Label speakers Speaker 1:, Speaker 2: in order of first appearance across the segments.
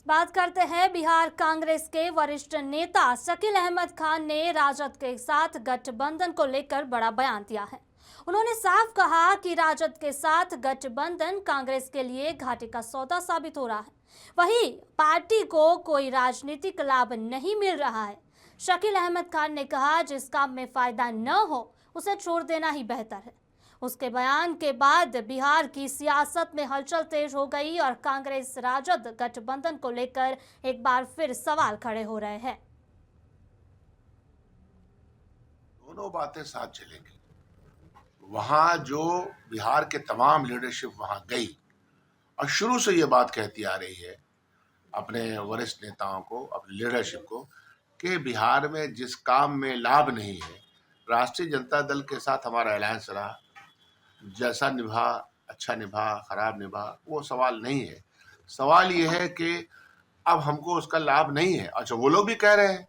Speaker 1: बात करते हैं बिहार कांग्रेस के वरिष्ठ नेता शकील अहमद खान ने राजद के साथ गठबंधन को लेकर बड़ा बयान दिया है। उन्होंने साफ कहा कि राजद के साथ गठबंधन कांग्रेस के लिए घाटे का सौदा साबित हो रहा है। वहीं पार्टी को कोई राजनीतिक लाभ नहीं मिल रहा है। शकील अहमद खान ने कहा, जिस काम में फायदा न हो उसे छोड़ देना ही बेहतर है। उसके बयान के बाद बिहार की सियासत में हलचल तेज हो गई और कांग्रेस राजद गठबंधन को लेकर एक बार फिर सवाल खड़े हो रहे हैं।
Speaker 2: दोनों बातें साथ चलेंगी। वहां जो बिहार के तमाम लीडरशिप वहां गई और शुरू से ये बात कहती आ रही है अपने वरिष्ठ नेताओं को, अपने लीडरशिप को, कि बिहार में जिस काम में लाभ नहीं है, राष्ट्रीय जनता दल के साथ हमारा अलायंस रहा, जैसा निभा, अच्छा निभा, खराब निभा, वो सवाल नहीं है। सवाल ये है कि अब हमको उसका लाभ नहीं है। अच्छा, वो लोग भी कह रहे हैं,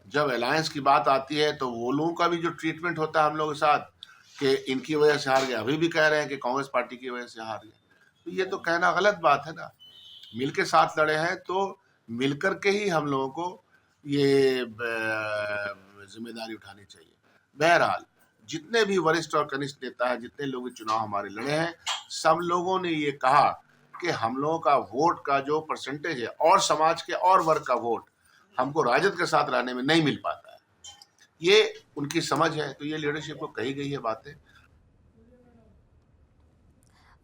Speaker 2: जब अलायंस की बात आती है तो वो लोगों का भी जो ट्रीटमेंट होता है हम लोगों के साथ कि इनकी वजह से हार गए, अभी भी कह रहे हैं कि कांग्रेस पार्टी की वजह से हार गए। तो ये तो कहना गलत बात है ना। मिल के साथ लड़े हैं तो मिलकर के ही हम लोगों को ये जिम्मेदारी उठानी चाहिए। बहरहाल जितने भी वरिष्ठ और कनिष्ठ नेता हैं, जितने लोग चुनाव हमारे लड़े हैं, सब लोगों ने ये कहा कि हम लोगों का वोट का जो परसेंटेज है और समाज के और वर्ग का वोट हमको राजद के साथ रहने में नहीं मिल पाता है। ये उनकी समझ है, तो ये लीडरशिप को कही गई है बातें।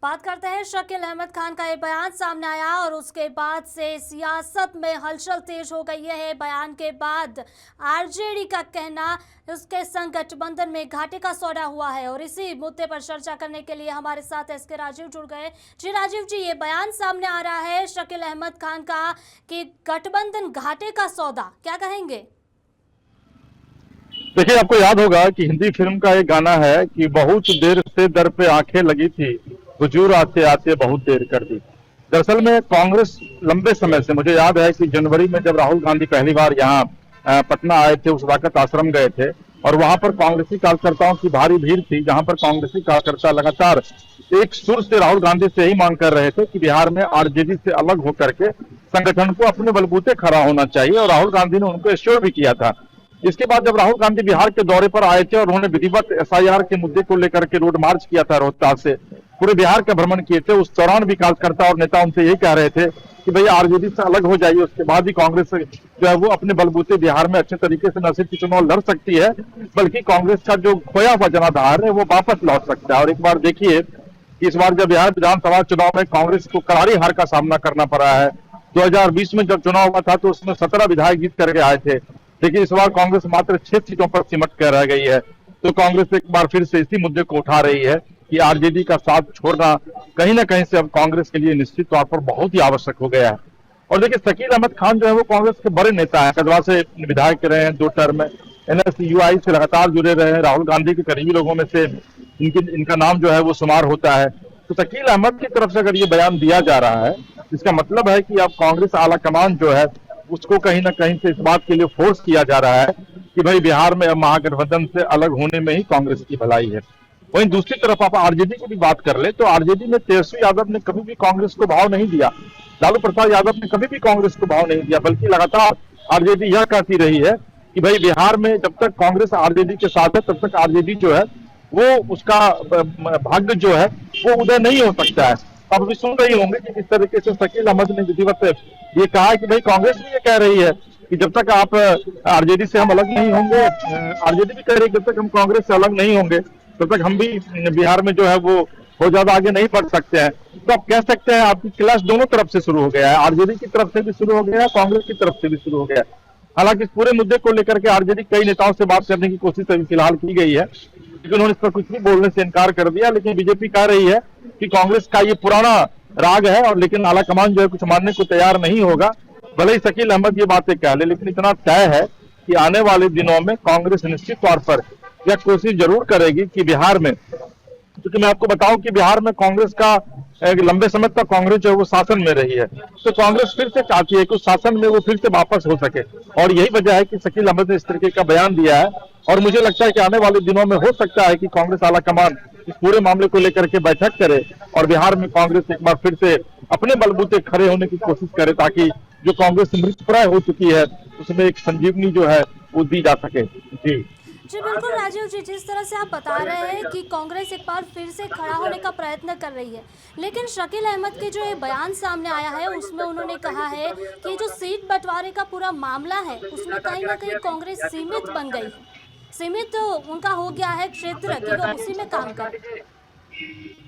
Speaker 1: बात करते हैं, शकील अहमद खान का ये बयान सामने आया और उसके बाद से सियासत में हलचल तेज हो गई है। बयान के बाद आरजेडी का कहना उसके संग गठबंधन में घाटे का सौदा हुआ है और इसी मुद्दे पर चर्चा करने के लिए हमारे साथ एसके राजीव जुड़ गए। जी राजीव जी, ये बयान सामने आ रहा है शकील अहमद खान का कि गठबंधन घाटे का सौदा, क्या कहेंगे?
Speaker 3: देखिए, आपको याद होगा कि हिंदी फिल्म का एक गाना है कि बहुत देर से दर पे आंखें लगी थी, हुजूर आते आते बहुत देर कर दी। दरअसल में कांग्रेस लंबे समय से, मुझे याद है कि जनवरी में जब राहुल गांधी पहली बार यहाँ पटना आए थे, उस वक्त आश्रम गए थे और वहां पर कांग्रेसी कार्यकर्ताओं की भारी भीड़ थी, जहां पर कांग्रेसी कार्यकर्ता लगातार एक सुर से राहुल गांधी से यही मांग कर रहे थे कि बिहार में आरजेडी से अलग होकर के संगठन को अपने बलबूते खड़ा होना चाहिए और राहुल गांधी ने उनको एश्योर भी किया था। इसके बाद जब राहुल गांधी बिहार के दौरे पर आए थे और उन्होंने विधिवत एसआईआर के मुद्दे को लेकर के रोड मार्च किया था, रोहतास से पूरे बिहार का भ्रमण किए थे, उस दौरान भी कार्यकर्ता और नेता उनसे यही कह रहे थे कि भाई आरजेडी से अलग हो जाइए। उसके बाद ही कांग्रेस जो है वो अपने बलबूते बिहार में अच्छे तरीके से न सिर्फ चुनाव लड़ सकती है, बल्कि कांग्रेस का जो खोया हुआ जनाधार है वो वापस लौट सकता है। और एक बार देखिए कि इस बार जब बिहार विधानसभा चुनाव में कांग्रेस को करारी हार का सामना करना पड़ा है। 2020 में जब चुनाव हुआ था तो उसमें 17 विधायक जीत करके आए थे, लेकिन इस बार कांग्रेस मात्र 6 सीटों पर सिमट कर रह गई है। तो कांग्रेस एक बार फिर से इसी मुद्दे को उठा रही है कि आरजेडी का साथ छोड़ना कहीं ना कहीं से अब कांग्रेस के लिए निश्चित तौर पर बहुत ही आवश्यक हो गया है। और देखिए, शकील अहमद खान जो है वो कांग्रेस के बड़े नेता है, कदवा से विधायक रहे हैं 2 टर्म, एनएसयूआई से लगातार जुड़े रहे हैं, राहुल गांधी के करीबी लोगों में से इनका नाम जो है वो शुमार होता है। तो शकील अहमद की तरफ से अगर ये बयान दिया जा रहा है, इसका मतलब है कि अब कांग्रेस आला कमान जो है उसको कहीं ना कहीं से इस बात के लिए फोर्स किया जा रहा है कि भाई बिहार में अब महागठबंधन से अलग होने में ही कांग्रेस की भलाई है। वहीं दूसरी तरफ आप आरजेडी की भी बात कर ले तो आरजेडी में तेजस्वी यादव ने कभी भी कांग्रेस को भाव नहीं दिया, लालू प्रसाद यादव ने कभी भी कांग्रेस को भाव नहीं दिया, बल्कि लगातार आरजेडी यह कहती रही है कि भाई बिहार में जब तक कांग्रेस आरजेडी के साथ है तब तक आरजेडी जो है वो उसका भाग्य जो है वो उदय नहीं हो सकता है। आप भी सुन रही होंगे कि किस तरीके से शकील अहमद ने विधिवत ये कहा कि भाई कांग्रेस भी ये कह रही है कि जब तक आप आरजेडी से हम अलग नहीं होंगे, आरजेडी भी कह रही है जब तक हम कांग्रेस से अलग नहीं होंगे तब तक हम भी बिहार में जो है वो बहुत ज्यादा आगे नहीं बढ़ सकते हैं। तो आप कह सकते हैं आपकी क्लैश दोनों तरफ से शुरू हो गया है, आरजेडी की तरफ से भी शुरू हो गया है, कांग्रेस की तरफ से भी शुरू हो गया है। हालांकि इस पूरे मुद्दे को लेकर के आरजेडी कई नेताओं से बात करने की कोशिश अभी फिलहाल की गई है, लेकिन उन्होंने इस पर कुछ भी बोलने से इनकार कर दिया। लेकिन बीजेपी कह रही है कि कांग्रेस का ये पुराना राग है और लेकिन आला कमान जो है कुछ मानने को तैयार नहीं होगा। भले ही शकील अहमद ये बातें कह ले, लेकिन इतना तय है कि आने वाले दिनों में कांग्रेस निश्चित तौर पर यह कोशिश जरूर करेगी कि बिहार में, क्योंकि मैं आपको बताऊं कि बिहार में कांग्रेस का लंबे समय तक कांग्रेस जो है वो शासन में रही है, तो कांग्रेस फिर से चाहती है कि उस शासन में वो फिर से वापस हो सके और यही वजह है कि शकील अहमद ने इस तरीके का बयान दिया है। और मुझे लगता है कि आने वाले दिनों में हो सकता है कि कांग्रेस आला कमान इस पूरे मामले को लेकर के बैठक करे और बिहार में कांग्रेस एक बार फिर से अपने बलबूते खड़े होने की कोशिश करे, ताकि जो कांग्रेस मृतप्राय हो चुकी है उसमें एक संजीवनी जो है वो दी जा सके। जी
Speaker 1: जी बिल्कुल राजीव जी, जिस तरह से आप बता रहे हैं कि कांग्रेस एक बार फिर से खड़ा होने का प्रयत्न कर रही है, लेकिन शकील अहमद के जो ये बयान सामने आया है उसमें उन्होंने कहा है कि जो सीट बंटवारे का पूरा मामला है उसमें कहीं ना कहीं कांग्रेस सीमित बन गई है, सीमित उनका हो गया है क्षेत्र कि वो उसी में काम करे।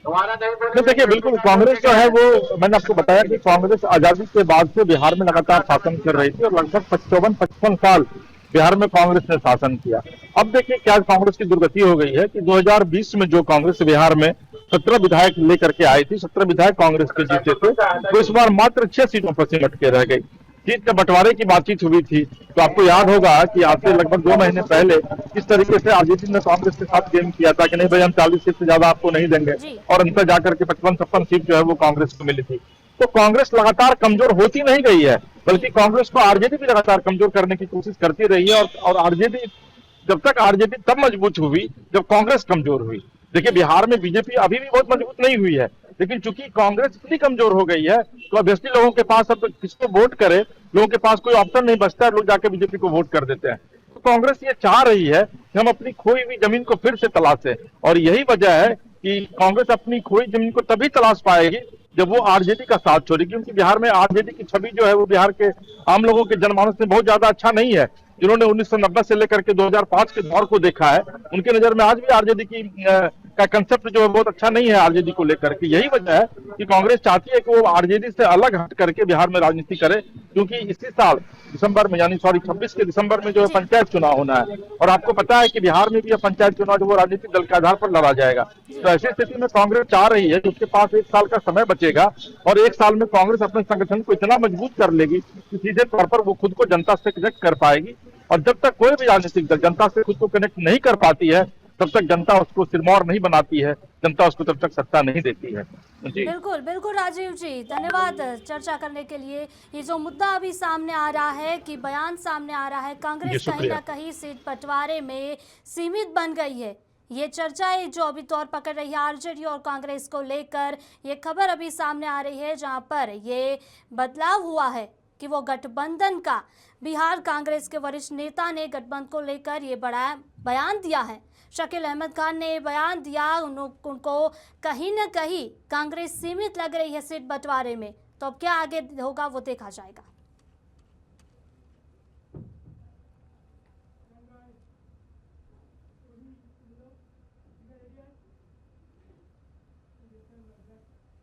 Speaker 3: तो देखिए, बिल्कुल कांग्रेस जो है वो, मैंने आपको बताया कि कांग्रेस आजादी के बाद से बिहार में लगातार शासन कर रही थी और लगभग 55 साल बिहार में कांग्रेस ने शासन किया। अब देखिए क्या कांग्रेस की दुर्गति हो गई है कि 2020 में जो कांग्रेस बिहार में 17 विधायक लेकर के आई थी, 17 विधायक कांग्रेस के जीते थे, तो इस बार मात्र 6 सीटों पर सिमट के रह गई। सीट के बंटवारे की बातचीत हुई थी, तो आपको याद होगा कि आज से लगभग 2 महीने पहले किस तरीके से आरजेडी ने कांग्रेस के साथ गेम किया था कि नहीं भाई, हम 40 सीट से ज्यादा आपको नहीं देंगे, और अंतर जाकर के 55-56 सीट जो है वो कांग्रेस को मिली थी। तो कांग्रेस लगातार कमजोर होती नहीं गई है, बल्कि कांग्रेस को आरजेडी भी लगातार कमजोर करने की कोशिश करती रही है, और आरजेडी जब तक आरजेडी तब मजबूत हुई जब कांग्रेस कमजोर हुई। देखिए, बिहार में बीजेपी अभी भी बहुत मजबूत नहीं हुई है, लेकिन चूंकि कांग्रेस इतनी कमजोर हो गई है तो ऑब्वियसली लोगों के पास अब किसको वोट करे, लोगों के पास कोई ऑप्शन नहीं बचता है, लोग जाके बीजेपी को वोट कर देते हैं। तो कांग्रेस ये चाह रही है कि हम अपनी खोई हुई जमीन को फिर से तलाशें, और यही वजह है कि कांग्रेस अपनी खोई जमीन को तभी तलाश पाएगी जब वो आरजेडी का साथ छोड़ेगी, क्योंकि बिहार में आरजेडी की छवि जो है वो बिहार के आम लोगों के जनमानस में बहुत ज्यादा अच्छा नहीं है। जिन्होंने 1990 से लेकर के 2005 के दौर को देखा है, उनके नजर में आज भी आरजेडी की का कंसेप्ट जो है बहुत अच्छा नहीं है आरजेडी को लेकर के। यही वजह है कि कांग्रेस चाहती है कि वो आरजेडी से अलग हट करके बिहार में राजनीति करे, क्योंकि इसी साल दिसंबर में, यानी 26 के दिसंबर में जो है पंचायत चुनाव होना है, और आपको पता है कि बिहार में भी अब पंचायत चुनाव जो वो राजनीतिक दल के आधार पर लड़ा जाएगा। तो ऐसी स्थिति में कांग्रेस चाह रही है कि उसके पास 1 साल का समय बचेगा, और 1 साल में कांग्रेस अपने संगठन को इतना मजबूत कर लेगी कि सीधे तौर पर वो खुद को जनता से कनेक्ट कर पाएगी। और जब तक कोई भी राजनीतिक दल जनता से खुद को कनेक्ट नहीं कर पाती है, तब तक जनता उसको सिरमौर नहीं बनाती है, जनता उसको तब तक सत्ता नहीं देती है। जी
Speaker 1: बिल्कुल बिल्कुल राजीव जी, धन्यवाद चर्चा करने के लिए। ये जो मुद्दा अभी सामने आ रहा है कि बयान सामने आ रहा है, कांग्रेस कहीं ना कहीं सीट बंटवारे में सीमित बन गई है, ये चर्चाएं जो अभी तौर पकड़ रही है आरजेडी और कांग्रेस को लेकर, ये खबर अभी सामने आ रही है जहां पर ये बदलाव हुआ है कि वो गठबंधन का, बिहार कांग्रेस के वरिष्ठ नेता ने गठबंधन को लेकर ये बड़ा बयान दिया है। शकील अहमद खान ने बयान दिया, उनको कहीं ना कहीं कांग्रेस सीमित लग रही है सीट बंटवारे में। तो अब क्या आगे होगा वो देखा जाएगा।